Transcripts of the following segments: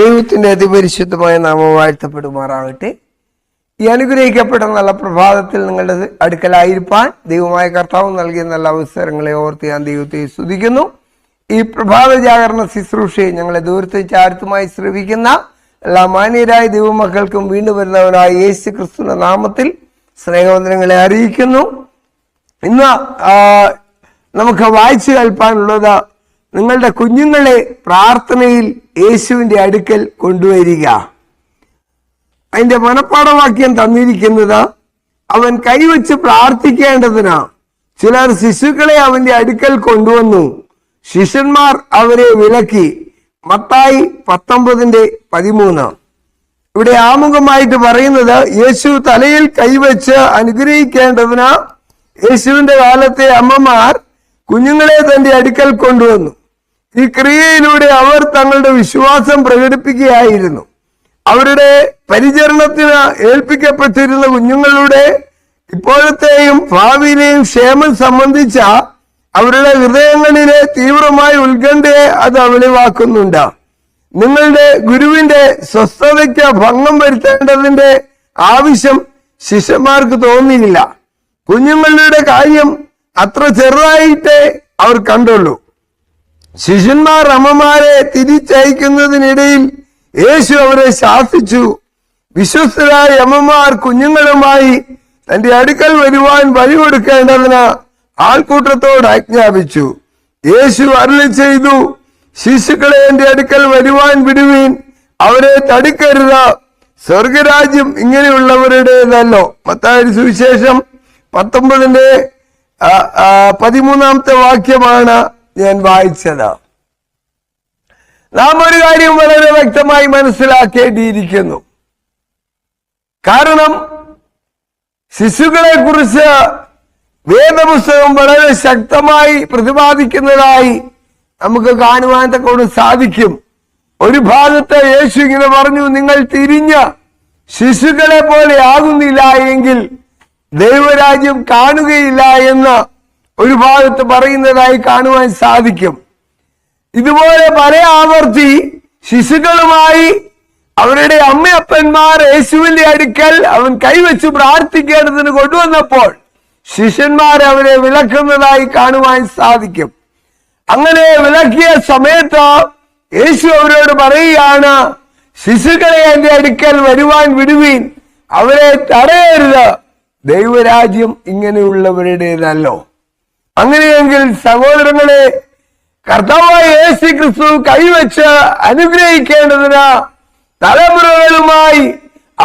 ദൈവത്തിന്റെ അതിപരിശുദ്ധമായ നാമം വാഴ്ത്തപ്പെടുമാറാകട്ടെ. ഈ അനുഗ്രഹിക്കപ്പെട്ട നല്ല പ്രഭാതത്തിൽ നിങ്ങളുടെ അടുക്കലായിരിക്കാൻ ദൈവമായ കർത്താവ് നൽകിയ നല്ല അവസരങ്ങളെ ഓർത്ത് ഞാൻ ദൈവത്തെ സ്തുതിക്കുന്നു. ഈ പ്രഭാത ജാഗരണ ശുശ്രൂഷയെ ഞങ്ങളെ ദൂരത്ത് ചാരത്തുമായി ശ്രവിക്കുന്ന എല്ലാ മാന്യരായ ദൈവമക്കൾക്കും വീണ്ടും വരുന്നവനായ യേശു ക്രിസ്തുവിന്റെ നാമത്തിൽ സ്നേഹവന്ദനങ്ങളെ അറിയിക്കുന്നു. ഇന്ന് നമുക്ക് വായിച്ചു കേൾപ്പാനുള്ളത്, നിങ്ങളുടെ കുഞ്ഞുങ്ങളെ പ്രാർത്ഥനയിൽ യേശുവിന്റെ അടുക്കൽ കൊണ്ടുവരിക. അതിന്റെ മനപ്പാഠവാക്യം തന്നിരിക്കുന്നത്, അവൻ കൈവച്ച് പ്രാർത്ഥിക്കേണ്ടതിന് ചിലർ ശിശുക്കളെ അവന്റെ അടുക്കൽ കൊണ്ടുവന്നു, ശിഷ്യന്മാർ അവരെ വിലക്കി. മത്തായി 19:13. ഇവിടെ ആമുഖമായിട്ട് പറയുന്നത്, യേശു തലയിൽ കൈവച്ച് അനുഗ്രഹിക്കേണ്ടതിന് യേശുവിന്റെ കാലത്തെ അമ്മമാർ കുഞ്ഞുങ്ങളെ തന്റെ അടുക്കൽ കൊണ്ടുവന്നു. ഈ ക്രിയയിലൂടെ അവർ തങ്ങളുടെ വിശ്വാസം പ്രകടിപ്പിക്കുകയായിരുന്നു. അവരുടെ പരിചരണത്തിന് ഏൽപ്പിക്കപ്പെട്ടിരുന്ന കുഞ്ഞുങ്ങളുടെ ഇപ്പോഴത്തെയും ഭാവിയിലെയും ക്ഷേമം സംബന്ധിച്ച അവരുടെ ഹൃദയങ്ങളിലെ തീവ്രമായ ഉത്കണ്ഠയെ അത് വെളിവാക്കുന്നുണ്ട്. നിങ്ങളുടെ ഗുരുവിന്റെ സ്വസ്ഥതയ്ക്ക് ഭംഗം വരുത്തേണ്ടതിന്റെ ആവശ്യം ശിഷ്യന്മാർക്ക് തോന്നിയില്ല. കുഞ്ഞുങ്ങളുടെ കാര്യം അത്ര ചെറുതായിട്ടേ അവർ കണ്ടുള്ളൂ. ശിഷ്യന്മാർ അമ്മമാരെ തിരിച്ചയക്കുന്നതിനിടയിൽ യേശു അവരെ ശാസിച്ചു. വിശ്വസ്തരായ അമ്മമാർ കുഞ്ഞുങ്ങളുമായി തന്റെ അടുക്കൽ വരുവാൻ വഴി കൊടുക്കേണ്ടതിന് ആൾക്കൂട്ടത്തോട് ആജ്ഞാപിച്ചു. യേശു അരുളി ചെയ്തു, ശിശുക്കളെ എന്റെ അടുക്കൽ വരുവാൻ വിടുവീൻ, അവരെ തടുക്കരുത്, സ്വർഗരാജ്യം ഇങ്ങനെയുള്ളവരുടേതല്ലോ. മത്തായി സുവിശേഷം 19:13 വാക്യമാണ് ഞാൻ വായിച്ചത്. നാം ഒരു കാര്യം വളരെ വ്യക്തമായി മനസ്സിലാക്കേണ്ടിയിരിക്കുന്നു. കാരണം ശിശുക്കളെ കുറിച്ച് വേദപുസ്തകം വളരെ ശക്തമായി പ്രതിപാദിക്കുന്നതായി നമുക്ക് കാണുവാൻ തക്കൊണ്ട് സാധിക്കും. ഒരു ഭാഗത്ത് യേശു ഇങ്ങനെ പറഞ്ഞു, നിങ്ങൾ തിരിഞ്ഞ ശിശുക്കളെ പോലെ ആകുന്നില്ല എങ്കിൽ ദൈവരാജ്യം കാണുകയില്ല എന്ന് ഒരു ഭാഗത്ത് പറയുന്നതായി കാണുവാൻ സാധിക്കും. ഇതുപോലെ പല ആവർത്തി ശിശുക്കളുമായി അവരുടെ അമ്മയപ്പന്മാർ യേശുവിന്റെ അടുക്കൽ അവൻ കൈവച്ച് പ്രാർത്ഥിക്കേണ്ടതിന് കൊണ്ടുവന്നപ്പോൾ ശിഷ്യന്മാർ അവരെ വിലക്കുന്നതായി കാണുവാൻ സാധിക്കും. അങ്ങനെ വിലക്കിയ സമയത്ത് യേശു അവരോട് പറയുകയാണ്, ശിശുക്കളെ എന്റെ അടുക്കൽ വരുവാൻ വിടുവീൻ, അവരെ തടയരുത്, ദൈവരാജ്യം ഇങ്ങനെയുള്ളവരുടേതല്ലോ. അങ്ങനെയെങ്കിൽ സഹോദരങ്ങളെ, കർത്താവായ യേശു ക്രിസ്തു കൈവച്ച് അനുഗ്രഹിക്കേണ്ടതിന് തലമുറകളുമായി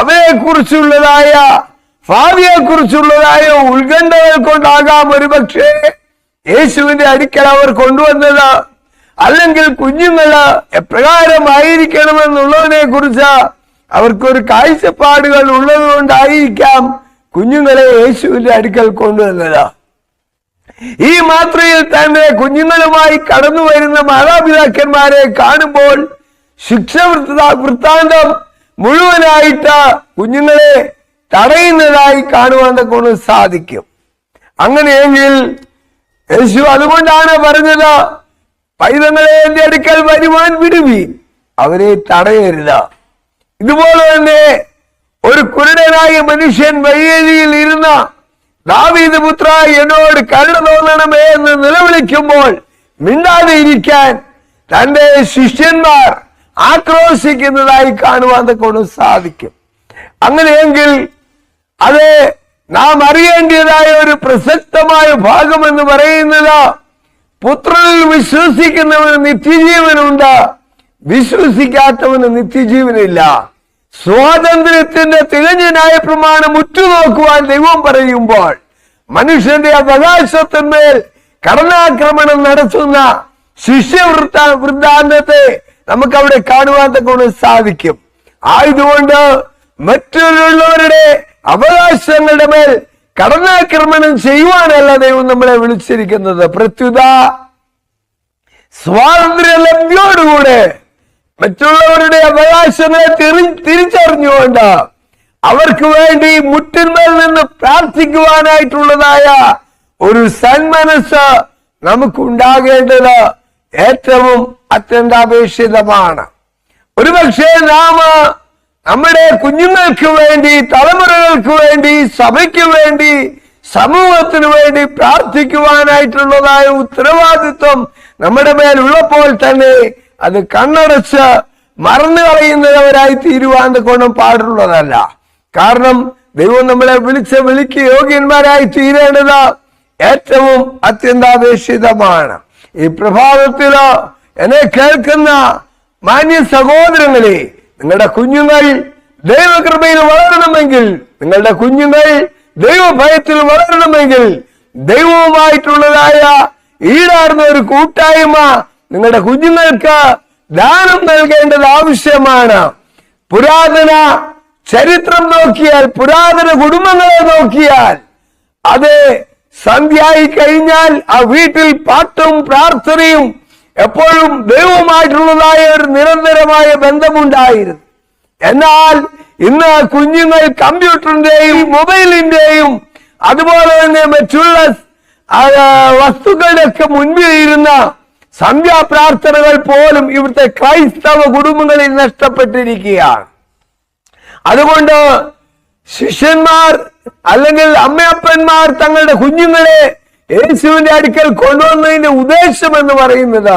അവയെ കുറിച്ചുള്ളതായ ഭാവിയെ കുറിച്ചുള്ളതായ ഉത്കണ്ഠകൾ കൊണ്ടാകാം ഒരുപക്ഷെ യേശുവിന്റെ അടുക്കൽ അവർ കൊണ്ടുവന്നത്. അല്ലെങ്കിൽ കുഞ്ഞുങ്ങള് എപ്രകാരമായിരിക്കണമെന്നുള്ളതിനെ കുറിച്ച് അവർക്കൊരു കാഴ്ചപ്പാടുകൾ ഉള്ളത് കൊണ്ടായിരിക്കാം കുഞ്ഞുങ്ങളെ യേശുവിന്റെ അടുക്കൽ കൊണ്ടുവന്നത്. ഈ മാത്രയിൽ തന്നെ കുഞ്ഞുങ്ങളുമായി കടന്നു വരുന്ന മാതാപിതാക്കന്മാരെ കാണുമ്പോൾ ശിക്ഷ വൃത്താന്തം മുഴുവനായിട്ട് കുഞ്ഞുങ്ങളെ തടയുന്നതായി കാണുവാൻ കൊണ്ട് സാധിക്കും. അങ്ങനെയെങ്കിൽ യേശു അതുകൊണ്ടാണ് പറഞ്ഞത്, പൈതങ്ങളെ എന്റെ അടുക്കൽ വരുവാൻ വിടുവീൻ, അവരെ തടയരുത്. ഇതുപോലെ തന്നെ ഒരു കുരുടനായ മനുഷ്യൻ വഴിയരിയിൽ ഇരുന്ന, ദാവീദ് പുത്ര എന്നോട് കരുണ തോന്നണമേ എന്ന് നിലവിളിക്കുമ്പോൾ മിണ്ടാതെ ഇരിക്കാൻ തന്റെ ശിഷ്യന്മാർ ആക്രോശിക്കുന്നതായി കാണുവാൻ കൊണ്ട് സാധിക്കും. അങ്ങനെയെങ്കിൽ അത് നാം അറിയേണ്ടതായ ഒരു പ്രസക്തമായ ഭാഗം എന്ന് പറയുന്നത്, പുത്രനിൽ വിശ്വസിക്കുന്നവന് നിത്യജീവനുണ്ട്, വിശ്വസിക്കാത്തവന് നിത്യജീവനില്ല. സ്വാതന്ത്ര്യത്തിന്റെ തികഞ്ഞ ന്യായപ്രമാണം ഉറ്റുനോക്കുവാൻ ദൈവം പറയുമ്പോൾ മനുഷ്യന്റെ അവകാശത്തിന്മേൽ കടന്നാക്രമണം നടത്തുന്ന വൃത്താന്തത്തെ നമുക്ക് അവിടെ കാണുവാൻ കൊണ്ട് സാധിക്കും. ആയതുകൊണ്ട് മറ്റുള്ളവരുടെ അവകാശങ്ങളുടെ മേൽ കടന്നാക്രമണം ചെയ്യുവാനല്ല ദൈവം നമ്മളെ വിളിച്ചിരിക്കുന്നത്. പ്രത്യുത സ്വാതന്ത്ര്യ ലബ്ധിയോടുകൂടെ മറ്റുള്ളവരുടെ അവകാശങ്ങളെ തിരിച്ചറിഞ്ഞുകൊണ്ട് അവർക്ക് വേണ്ടി മുട്ടിന്മേൽ നിന്ന് പ്രാർത്ഥിക്കുവാനായിട്ടുള്ളതായ ഒരു സന്മനസ് നമുക്കുണ്ടാകേണ്ടത് ഏറ്റവും അത്യന്താപേക്ഷിതമാണ്. ഒരുപക്ഷെ നാം നമ്മുടെ കുഞ്ഞുങ്ങൾക്ക് വേണ്ടി, തലമുറകൾക്ക് വേണ്ടി, സഭയ്ക്ക് വേണ്ടി, സമൂഹത്തിന് വേണ്ടി പ്രാർത്ഥിക്കുവാനായിട്ടുള്ളതായ ഉത്തരവാദിത്വം നമ്മുടെ മേലുള്ളപ്പോൾ തന്നെ അത് കണ്ണടച്ച് മറന്നു കളയുന്നവരായി തീരുവാൻ കൊണ്ടും പാടുള്ളതല്ല. കാരണം ദൈവം നമ്മളെ വിളിച്ച വിളിക്ക് യോഗ്യന്മാരായി തീരേണ്ടത് ഏറ്റവും അത്യന്താപേക്ഷിതമാണ്. ഈ പ്രഭാതത്തില് എന്നെ കേൾക്കുന്ന മാന്യ സഹോദരങ്ങളെ, നിങ്ങളുടെ കുഞ്ഞുങ്ങൾ ദൈവകൃപയിൽ വളരണമെങ്കിൽ, നിങ്ങളുടെ കുഞ്ഞുങ്ങൾ ദൈവഭയത്തിൽ വളരണമെങ്കിൽ, ദൈവവുമായിട്ടുള്ളതായ ഈടാർന്ന ഒരു കൂട്ടായ്മ നിങ്ങളുടെ കുഞ്ഞുങ്ങൾക്ക് ദാനം നൽകേണ്ടത് ആവശ്യമാണ്. പുരാതന ചരിത്രം നോക്കിയാൽ, പുരാതന കുടുംബങ്ങളെ നോക്കിയാൽ, അത് സന്ധ്യയായി കഴിഞ്ഞാൽ ആ വീട്ടിൽ പാട്ടും പ്രാർത്ഥനയും എപ്പോഴും ദൈവവുമായിട്ടുള്ളതായ ഒരു നിരന്തരമായ ബന്ധമുണ്ടായിരുന്നു. എന്നാൽ ഇന്ന് കുഞ്ഞുങ്ങൾ കമ്പ്യൂട്ടറിന്റെയും മൊബൈലിന്റെയും അതുപോലെ തന്നെ മറ്റുള്ള വസ്തുക്കളുടെ ഒക്കെ മുൻപിൽ ഇരുന്ന സന്ധ്യാപ്രാർത്ഥനകൾ പോലും ഇവിടുത്തെ ക്രൈസ്തവ കുടുംബങ്ങളിൽ നഷ്ടപ്പെട്ടിരിക്കുകയാണ്. അതുകൊണ്ട് ശിഷ്യന്മാർ അല്ലെങ്കിൽ അമ്മയപ്പന്മാർ തങ്ങളുടെ കുഞ്ഞുങ്ങളെ യേശുവിന്റെ അടുക്കൽ കൊണ്ടുവന്നതിന്റെ ഉദ്ദേശം എന്ന് പറയുന്നത്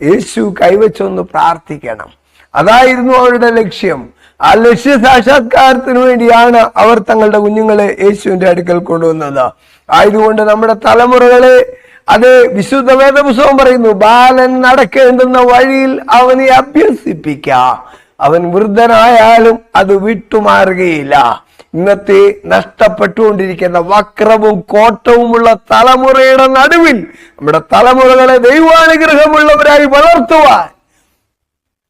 യേശു കൈവച്ചൊന്ന് പ്രാർത്ഥിക്കണം. അതായിരുന്നു അവരുടെ ലക്ഷ്യം. ആ ലക്ഷ്യ സാക്ഷാത്കാരത്തിന് വേണ്ടിയാണ് അവർ തങ്ങളുടെ കുഞ്ഞുങ്ങളെ യേശുവിന്റെ അടുക്കൽ കൊണ്ടുവന്നത്. ആയതുകൊണ്ട് നമ്മുടെ തലമുറകളെ, അത് വിശുദ്ധ വേദപുസ്തകം പറയുന്നു, ബാലൻ നടക്കേണ്ടുന്ന വഴിയിൽ അവനെ അഭ്യസിപ്പിക്ക, അവൻ വൃദ്ധനായാലും അത് വിട്ടുമാറുകയില്ല. ഇന്നത്തെ നഷ്ടപ്പെട്ടുകൊണ്ടിരിക്കുന്ന വക്രവും കോട്ടവുമുള്ള തലമുറയുടെ നടുവിൽ നമ്മുടെ തലമുറകളെ ദൈവാനുഗ്രഹമുള്ളവരായി വളർത്തുവാൻ,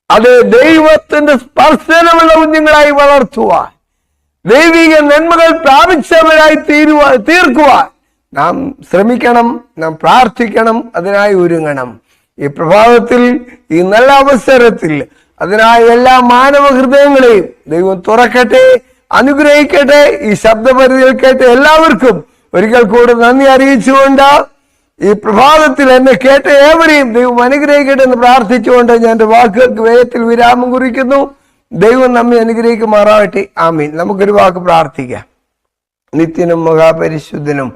അത് ദൈവത്തിന്റെ സ്പർശനമുള്ള കുഞ്ഞുങ്ങളായി വളർത്തുവാൻ, ദൈവിക നന്മകൾ പ്രാപിച്ചവരായി തീർക്കുവാൻ നാം ശ്രമിക്കണം, നാം പ്രാർത്ഥിക്കണം, അതിനായി ഒരുങ്ങണം. ഈ പ്രഭാതത്തിൽ, ഈ നല്ല അവസരത്തിൽ അതിനായി എല്ലാ മാനവ ഹൃദയങ്ങളെയും ദൈവം തുറക്കട്ടെ, അനുഗ്രഹിക്കട്ടെ. ഈ ശബ്ദപരിധിയിൽ കേട്ട എല്ലാവർക്കും ഒരിക്കൽ കൂടി നന്ദി അറിയിച്ചുകൊണ്ട്, ഈ പ്രഭാതത്തിൽ എന്നെ കേട്ട ഏവരെയും ദൈവം അനുഗ്രഹിക്കട്ടെ എന്ന് പ്രാർത്ഥിച്ചുകൊണ്ട് ഞാൻ എന്റെ വാക്കുകൾക്ക് വേഗത്തിൽ വിരാമം കുറിക്കുന്നു. ദൈവം നമ്മെ അനുഗ്രഹിക്കുമാറാവട്ടെ. ആമീൻ. നമുക്കൊരു വാക്ക് പ്രാർത്ഥിക്കാം. നിത്യനും മഹാപരിശുദ്ധനും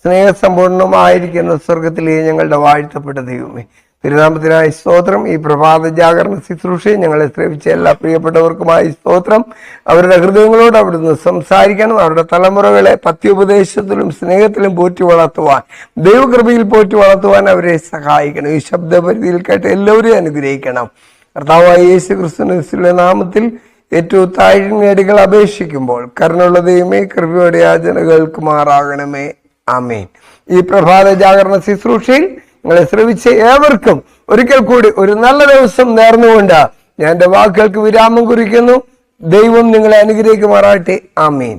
സ്നേഹസമ്പൂർണമായിരിക്കുന്ന സ്വർഗത്തിലെ ഞങ്ങളുടെ വാഴ്ത്തപ്പെട്ട ദൈവമേ, തിരുനാമത്തിനായി സ്തോത്രം. ഈ പ്രഭാത ജാഗരണ ശുശ്രൂഷയെ ഞങ്ങളെ ശ്രമിച്ച എല്ലാ പ്രിയപ്പെട്ടവർക്കുമായി സ്തോത്രം. അവരുടെ ഹൃദയങ്ങളോട് അവിടുന്ന് സംസാരിക്കണം. അവരുടെ തലമുറകളെ പത്യോപദേശത്തിലും സ്നേഹത്തിലും പോറ്റി വളർത്തുവാൻ, ദൈവകൃപയിൽ പോറ്റി വളർത്തുവാൻ അവരെ സഹായിക്കണം. ഈ ശബ്ദപരിധിയിൽ കേട്ട് എല്ലാവരെയും അനുഗ്രഹിക്കണം. കർത്താവായ യേശു ക്രിസ്തുവിന്റെ നാമത്തിൽ ഏറ്റവും താഴ്ന്നേടികൾ അപേക്ഷിക്കുമ്പോൾ കരുണയുള്ള ദൈവമേ, കൃപയോടെ യാചന കേൾക്കുമാറാകണമേ. ആമേൻ. ഈ പ്രഭാത ജാഗരണ ശുശ്രൂഷയിൽ നിങ്ങളെ ശ്രവിച്ച ഏവർക്കും ഒരിക്കൽ കൂടി ഒരു നല്ല ദിവസം നേർന്നുകൊണ്ട് ഞാൻ എന്റെ വാക്കുകൾക്ക് വിരാമം കുറിക്കുന്നു. ദൈവം നിങ്ങളെ അനുഗ്രഹിക്കുമാറാകട്ടെ. ആമേൻ.